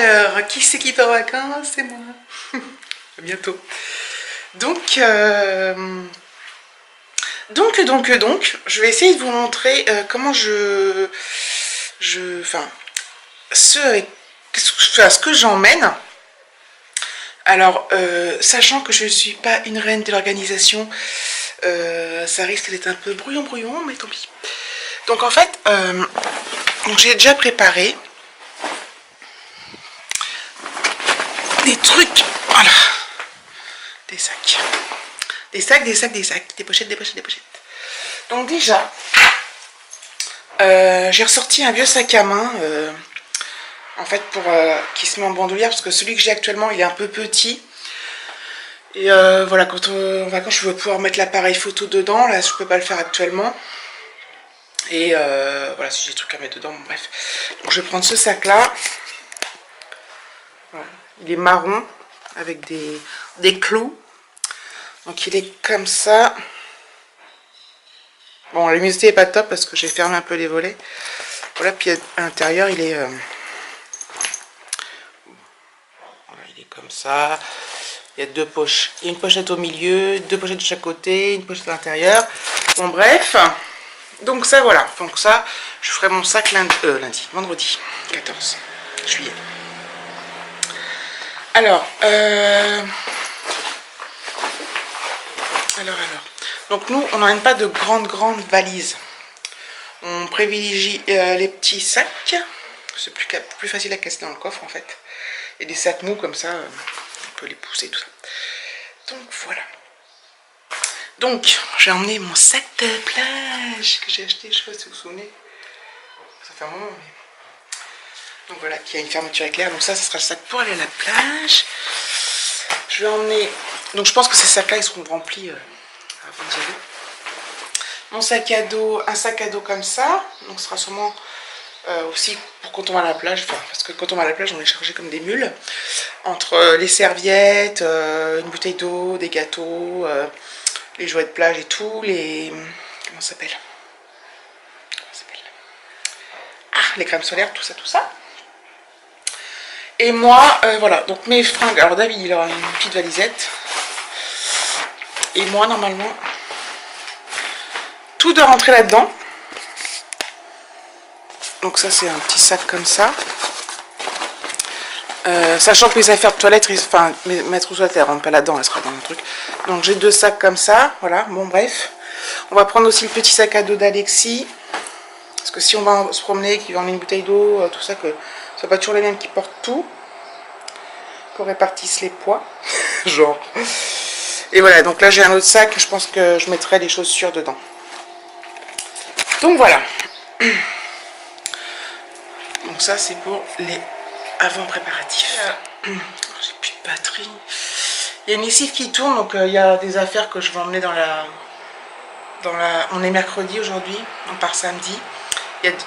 Alors, qui c'est qui part en vacances? C'est moi. À bientôt. Donc, je vais essayer de vous montrer comment enfin, ce que j'emmène. Alors, sachant que je ne suis pas une reine de l'organisation, ça risque d'être un peu brouillon, mais tant pis. Donc en fait, j'ai déjà préparé des trucs, voilà, des sacs, des pochettes. Donc déjà, j'ai ressorti un vieux sac à main, en fait, qui se met en bandoulière, parce que celui que j'ai actuellement, il est un peu petit. Et voilà, quand en vacances, je veux pouvoir mettre l'appareil photo dedans. Là, je peux pas le faire actuellement. Et voilà, si j'ai des trucs à mettre dedans, bon, bref. Donc, je vais prendre ce sac-là. Voilà. Il est marron, avec des clous. Donc, il est comme ça. Bon, la luminosité n'est pas top parce que j'ai fermé un peu les volets. Voilà, puis à l'intérieur, il est... voilà, il est comme ça. Il y a deux poches. Il y a une pochette au milieu, deux pochettes de chaque côté, une pochette à l'intérieur. Bon, bref. Donc ça, voilà. Donc ça, je ferai mon sac vendredi 14 juillet. Alors, donc nous, on n'emmène pas de grandes valises. On privilégie les petits sacs. C'est plus facile à casser dans le coffre en fait. Et des sacs mous comme ça, on peut les pousser tout ça. Donc voilà. Donc j'ai emmené mon sac de plage que j'ai acheté, je sais pas si vous vous souvenez. Ça fait un moment, mais... Donc voilà, qui a une fermeture éclair. Donc ça sera le sac pour aller à la plage. Je vais emmener... Donc je pense que ces sacs-là, ils seront remplis avant d'y aller. Mon sac à dos, un sac à dos comme ça. Donc ce sera sûrement aussi pour quand on va à la plage. Enfin, parce que quand on va à la plage, on est chargé comme des mules. Entre les serviettes, une bouteille d'eau, des gâteaux, les jouets de plage et tout. Comment ça s'appelle? Ah, les crèmes solaires, tout ça. Et moi, voilà, donc mes fringues. Alors David, il aura une petite valisette. Et moi, normalement, tout doit rentrer là-dedans. Donc ça, c'est un petit sac comme ça. Sachant que mes affaires de toilette, enfin, mes trousseaux à terre, rentrent pas là-dedans, elle sera dans le truc. Donc j'ai deux sacs comme ça, voilà, bon bref. On va prendre aussi le petit sac à dos d'Alexis. Parce que si on va se promener, qu'il va emmener une bouteille d'eau, tout ça, que ce soit pas toujours les mêmes qui portent tout. Qu'on répartisse les poids. Genre. Et voilà, donc là j'ai un autre sac, je pense que je mettrai les chaussures dedans. Donc voilà. Donc ça c'est pour les avant-préparatifs. J'ai plus de batterie. Il y a une lessive qui tourne, donc il y a des affaires que je vais emmener dans la... On est mercredi aujourd'hui, on part samedi.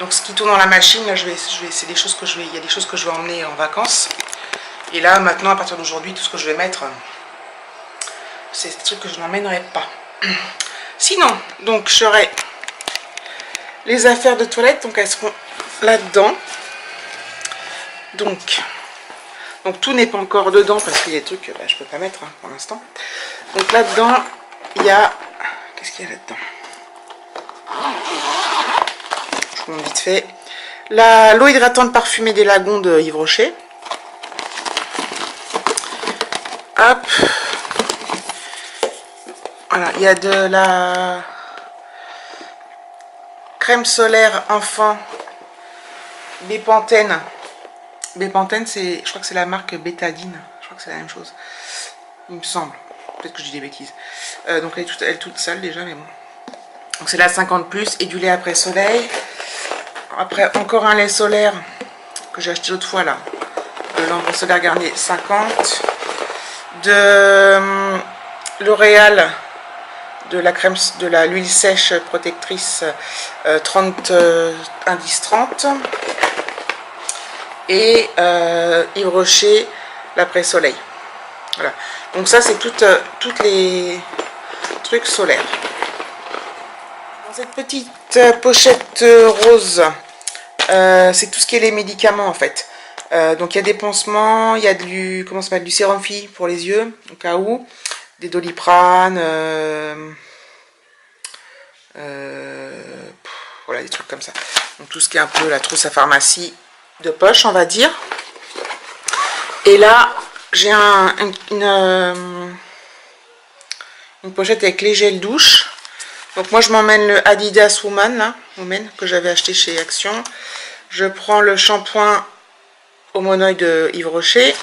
Donc ce qui tourne dans la machine, là c'est des choses que il y a des choses que je vais emmener en vacances. Et là maintenant à partir d'aujourd'hui, tout ce que je vais mettre, c'est des trucs que je n'emmènerai pas. Sinon, donc j'aurai les affaires de toilette, donc elles seront là-dedans. Donc tout n'est pas encore dedans parce qu'il y a des trucs que je peux pas mettre pour l'instant. Donc là-dedans, il y a... Qu'est-ce qu'il y a là-dedans? Je vous montre vite fait. L'eau hydratante parfumée des lagons de Yves Rocher. Hop. Voilà, il y a de la crème solaire enfant Bépantène. Bépantène, je crois que c'est la marque Bétadine. Je crois que c'est la même chose. Il me semble. Peut-être que je dis des bêtises. Donc elle est toute seule déjà, mais bon. Donc c'est la 50+, et du lait après soleil. Après, encore un lait solaire que j'ai acheté l'autre fois là. De l'ambre solaire Garnier 50. De L'Oréal, de l'huile sèche protectrice 30 indice 30. Et Yves Rocher, l'après-soleil. Voilà. Donc ça, c'est toutes les trucs solaires. Dans cette petite pochette rose, c'est tout ce qui est les médicaments en fait. Donc il y a des pansements, il y a du, comment ça s'appelle, du sérum fille pour les yeux, au cas où, des Doliprane, voilà, des trucs comme ça. Donc tout ce qui est un peu la trousse à pharmacie de poche, on va dire. Et là, j'ai une pochette avec les gels douche. Donc moi je m'emmène le Adidas Woman, là, que j'avais acheté chez Action. Je prends le shampoing au monoï de Yves Rocher.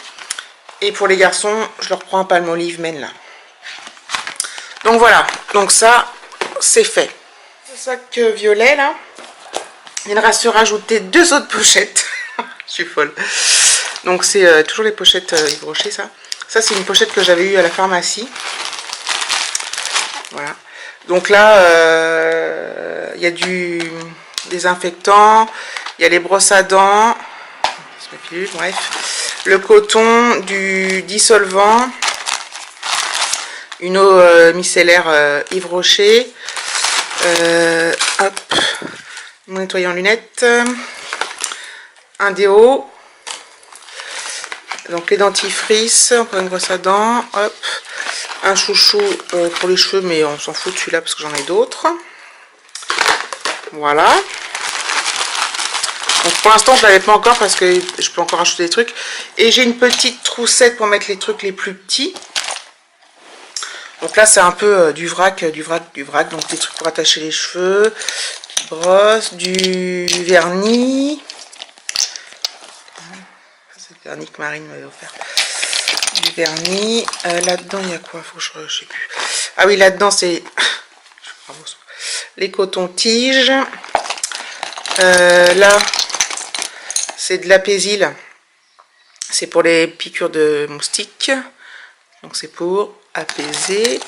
Et pour les garçons, je leur prends un Palmolive Men là. Donc voilà, donc ça, c'est fait. Le sac violet là. Il me reste à rajouter 2 autres pochettes. Je suis folle. Donc c'est toujours les pochettes Yves Rocher, ça. Ça c'est une pochette que j'avais eue à la pharmacie. Voilà. Donc là, il y a du désinfectant, il y a les brosses à dents, bref, le coton, du dissolvant, une eau micellaire Yves Rocher, hop, mon nettoyant lunettes, un déo, donc les dentifrices, encore une brosse à dents, hop, un chouchou pour les cheveux, mais on s'en fout de celui-là parce que j'en ai d'autres. Voilà. Donc pour l'instant je ne l'avais pas encore parce que je peux encore acheter des trucs. Et j'ai une petite troussette pour mettre les trucs les plus petits. Donc là c'est un peu du vrac. Donc des trucs pour attacher les cheveux, brosse, du vernis. C'est le vernis que Marine m'avait offert. Du vernis. Là-dedans il y a quoi? Faut que je sais plus. Ah oui, là-dedans c'est les cotons-tiges. Là c'est de l'apaisil. C'est pour les piqûres de moustiques. Donc c'est pour apaiser.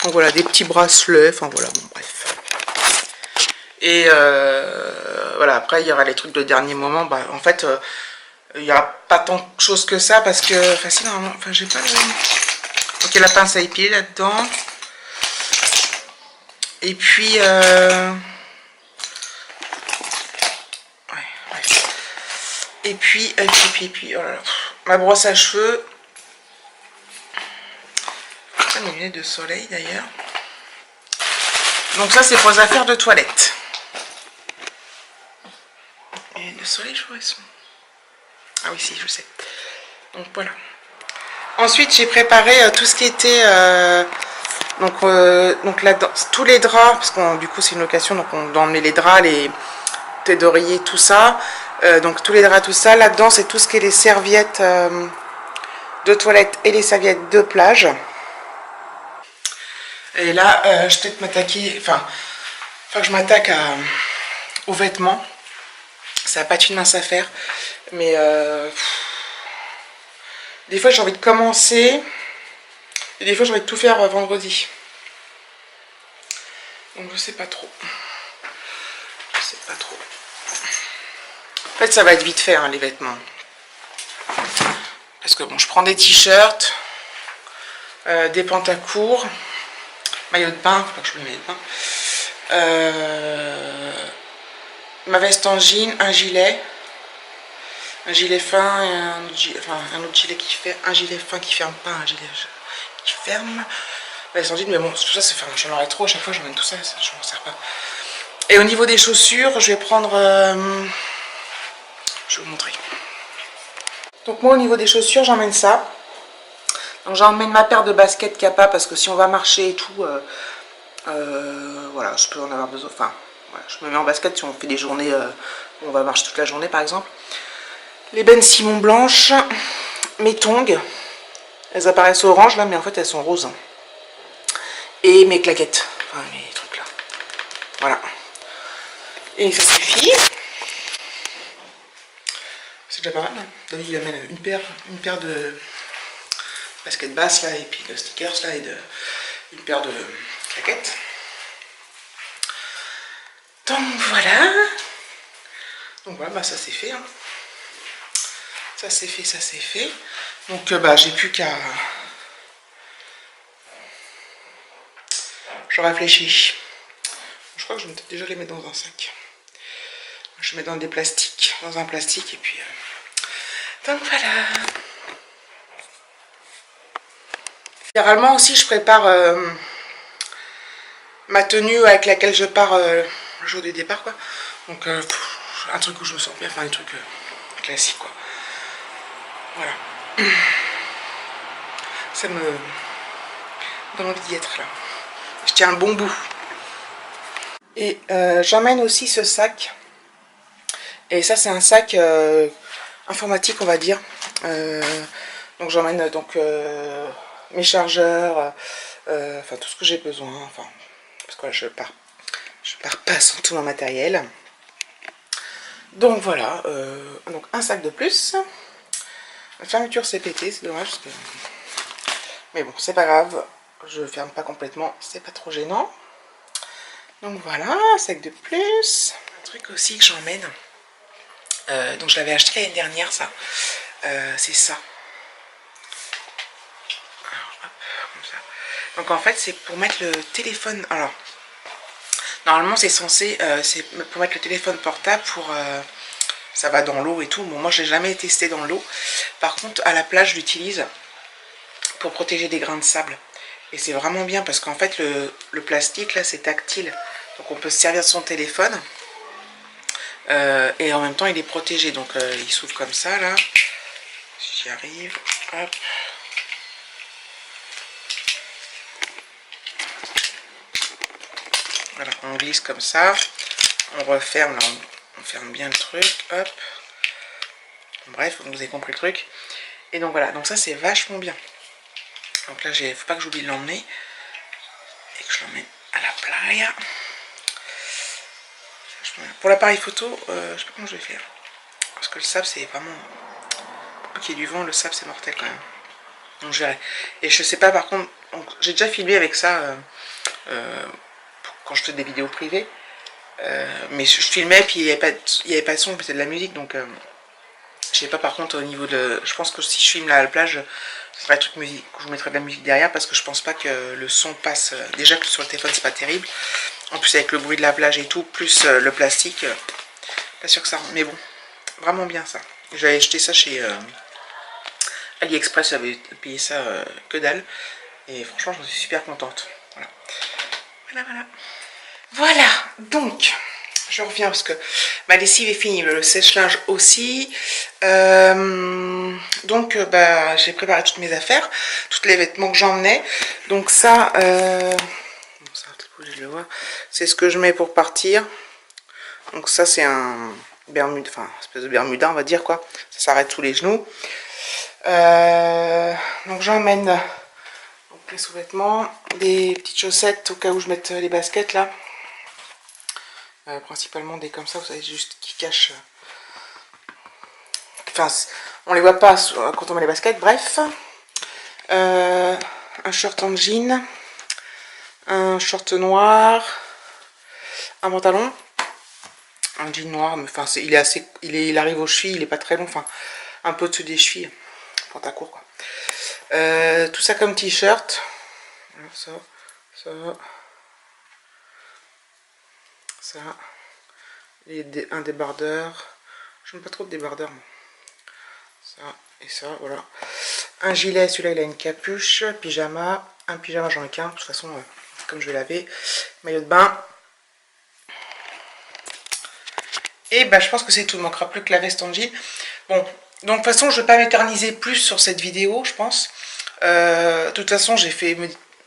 Donc voilà, des petits bracelets. Enfin voilà, bon bref. Et voilà, après il y aura les trucs de dernier moment. Bah, en fait, il n'y aura pas tant de choses que ça parce que. Enfin si, normalement. Enfin j'ai pas le. Donc il y a la pince à épiler là-dedans. Et puis. Et puis, oh là là, ma brosse à cheveux. Pas mes lunettes de soleil d'ailleurs. Donc ça c'est pour les affaires de toilette. Les lunettes de soleil, je vois elles sont. Ah oui, si, je sais. Donc voilà. Ensuite j'ai préparé tout ce qui était donc là-dedans, tous les draps, parce que du coup c'est une location, donc on doit emmener les draps, les têtes d'oreiller, tout ça. Donc tous les draps, tout ça. Là-dedans c'est tout ce qui est les serviettes de toilette et les serviettes de plage. Et là je vais peut-être m'attaquer, enfin que je m'attaque aux vêtements. Ça va pas être une mince affaire, mais des fois j'ai envie de commencer et des fois j'ai envie de tout faire vendredi. Donc je sais pas trop. Je sais pas trop. En fait ça va être vite fait hein, les vêtements. Parce que bon, je prends des t-shirts, des pantacourts, maillot de bain, faut pas que je mette maillot de bain. Ma veste en jean, un gilet fin et un autre gilet qui fait un gilet fin qui ferme pas, un gilet qui ferme. La veste en jean, mais bon, tout ça, c'est ferme. J'en aurais trop à chaque fois, j'emmène tout ça, je m'en sers pas. Et au niveau des chaussures, je vais prendre. Je vais vous montrer. Donc moi, au niveau des chaussures, j'emmène ça. Donc j'emmène ma paire de baskets Kappa parce que si on va marcher et tout, voilà, je peux en avoir besoin. Enfin. Voilà, je me mets en basket si on fait des journées où on va marcher toute la journée par exemple. Les Ben Simon blanches, mes tongs, elles apparaissent orange là mais en fait elles sont roses. Et mes claquettes, enfin mes trucs là. Voilà. Et ça suffit. C'est déjà pas mal. Hein. David il amène une paire de baskets basses là et puis de stickers là et une paire de claquettes. Donc voilà. Donc voilà, bah ça c'est fait. Hein. Ça c'est fait, ça c'est fait. Donc bah j'ai plus qu'à. Je réfléchis. Je crois que je vais peut-être déjà les mettre dans un sac. Je mets dans des plastiques, dans un plastique et puis. Donc voilà. Généralement aussi je prépare ma tenue avec laquelle je pars le jour du départ quoi. Donc un truc où je me sens bien, enfin un truc classique quoi. Voilà. Ça me donne envie d'y être là. Je tiens un bon bout. Et j'emmène aussi ce sac. Et ça c'est un sac informatique on va dire. Donc j'emmène donc mes chargeurs, enfin tout ce que j'ai besoin. Enfin parce que là, je pars pas sans tout mon matériel. Donc voilà, donc un sac de plus. La fermeture s'est pétée, c'est dommage. Parce que... mais bon, c'est pas grave. Je ferme pas complètement, c'est pas trop gênant. Donc voilà, un sac de plus. Un truc aussi que j'emmène. Donc je l'avais acheté l'année dernière, ça. C'est ça. Alors, hop, comme ça. Donc en fait, c'est pour mettre le téléphone. Alors, normalement, c'est censé, c'est pour mettre le téléphone portable pour. Ça va dans l'eau et tout. Bon, moi, je n'ai jamais testé dans l'eau. Par contre, à la plage, je l'utilise pour protéger des grains de sable. Et c'est vraiment bien parce qu'en fait, le plastique, là, c'est tactile. Donc, on peut se servir de son téléphone. Et en même temps, il est protégé. Donc, il s'ouvre comme ça, là. Si j'y arrive. Hop. Voilà, on glisse comme ça. On referme, là, on ferme bien le truc. Hop. Bref, vous avez compris le truc. Et donc voilà, donc ça c'est vachement bien. Donc là, il ne faut pas que j'oublie de l'emmener. Et que je l'emmène à la playa. Pour l'appareil photo, je sais pas comment je vais faire. Parce que le sable, c'est vraiment... Pour qu'il y ait du vent, le sable, c'est mortel quand même. Donc je verrai. Et je sais pas, par contre, j'ai déjà filmé avec ça quand je fais des vidéos privées. Mais je filmais, puis il n'y avait pas de son, c'était de la musique. Donc je sais pas, par contre, au niveau de... Je pense que si je filme là à la plage... Ce sera un truc musique, je vous mettrai de la musique derrière parce que je pense pas que le son passe. Déjà que sur le téléphone c'est pas terrible. En plus avec le bruit de la plage et tout, plus le plastique, pas sûr que ça. Mais bon, vraiment bien ça. J'avais acheté ça chez AliExpress, j'avais payé ça que dalle. Et franchement, j'en suis super contente. Voilà. Voilà, donc, je reviens parce que ma lessive est finie, le sèche-linge aussi. Donc, bah, j'ai préparé toutes mes affaires, tous les vêtements que j'emmenais. Donc ça, je le vois, c'est ce que je mets pour partir. Donc ça, c'est un bermude, enfin, espèce de bermuda, on va dire quoi. Ça s'arrête sous les genoux. Donc j'emmène les sous-vêtements, des petites chaussettes au cas où je mette les baskets là. Principalement des comme ça, vous savez, juste qui cachent. Enfin, on les voit pas quand on met les baskets. Bref, un short en jean, un short noir, un pantalon, un jean noir. Mais enfin, il arrive aux chevilles, il est pas très long, enfin, un peu au-dessus des chevilles, pantacourt quoi. Tout ça comme t-shirt. Ça. Un débardeur. Je n'aime pas trop de débardeur. Ça et ça, voilà. Un gilet, celui-là il a une capuche. Pyjama. Un pyjama, j'en ai qu'un. De toute façon, comme je vais laver. Maillot de bain. Et bah, je pense que c'est tout. Il ne manquera plus que la veste en jean. Bon, donc de toute façon, je ne vais pas m'éterniser plus sur cette vidéo, je pense. De toute façon, j'ai fait...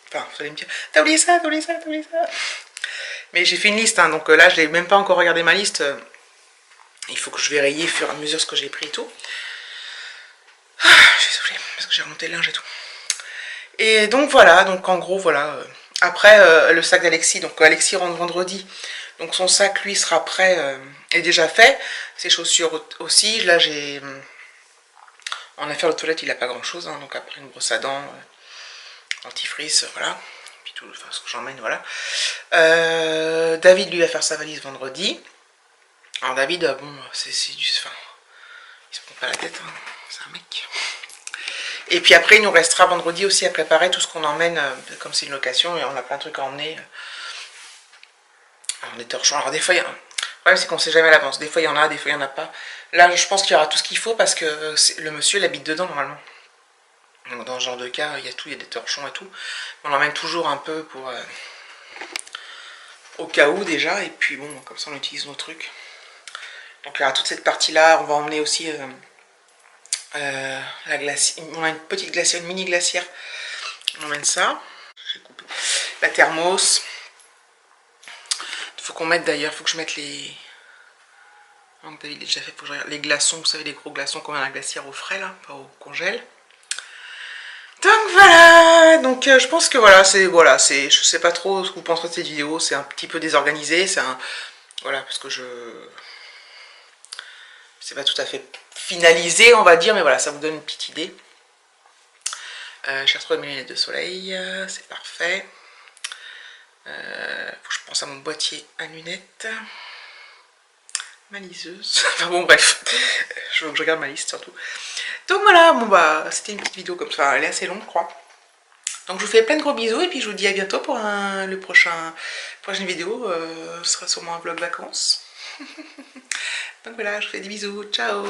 Enfin, vous allez me dire, t'as oublié ça, t'as oublié ça, t'as oublié ça. Mais j'ai fait une liste, hein, donc là, je n'ai même pas encore regardé ma liste. Il faut que je vais rayer au fur et à mesure ce que j'ai pris et tout. Je suis désolée, parce que j'ai remonté le linge et tout. Et donc voilà, donc en gros, voilà. Après, le sac d'Alexis, donc Alexis rentre vendredi. Donc son sac, lui, sera prêt, est déjà fait. Ses chaussures aussi. Là, j'ai... En affaire de toilette, il n'a pas grand-chose. Hein, donc après, une brosse à dents, dentifrice, voilà. Puis tout, enfin, ce que j'emmène, voilà. David, lui, va faire sa valise vendredi. Alors David, bon, c'est du... Enfin, il se prend pas la tête, hein, c'est un mec. Et puis après, il nous restera vendredi aussi à préparer tout ce qu'on emmène, comme c'est une location, et on a plein de trucs à emmener. En étorchant. Alors des fois, problème c'est qu'on sait jamais à l'avance. Des fois il y en a, des fois il y en a pas. Là je pense qu'il y aura tout ce qu'il faut parce que le monsieur il habite dedans normalement. Donc dans ce genre de cas il y a tout, il y a des torchons et tout. On emmène toujours un peu pour au cas où déjà, et puis bon comme ça on utilise nos trucs. Donc il y aura toute cette partie là. On va emmener aussi la glacière. On a une petite glacière, une mini glacière. On emmène ça. J'ai coupé. La thermos. Il faut qu'on mette d'ailleurs, il faut que je mette les... Donc David déjà fait, faut que je regarde les glaçons, vous savez les gros glaçons qu'on met dans la glacière au frais là, pas au congèle. Donc voilà, donc je pense que voilà, je sais pas trop ce que vous pensez de cette vidéo, c'est un petit peu désorganisé, c'est un... Voilà, parce que c'est pas tout à fait finalisé on va dire, mais voilà, ça vous donne une petite idée. J'ai retrouvé mes lunettes de soleil, c'est parfait. Faut que je pense à mon boîtier à lunettes. Ma liseuse. Enfin bon bref, je veux que je regarde ma liste surtout. Donc voilà, bon bah c'était une petite vidéo comme ça, elle est assez longue je crois. Donc je vous fais plein de gros bisous et puis je vous dis à bientôt pour le prochaine vidéo. Ce sera sûrement un vlog vacances. Donc voilà, je vous fais des bisous, ciao.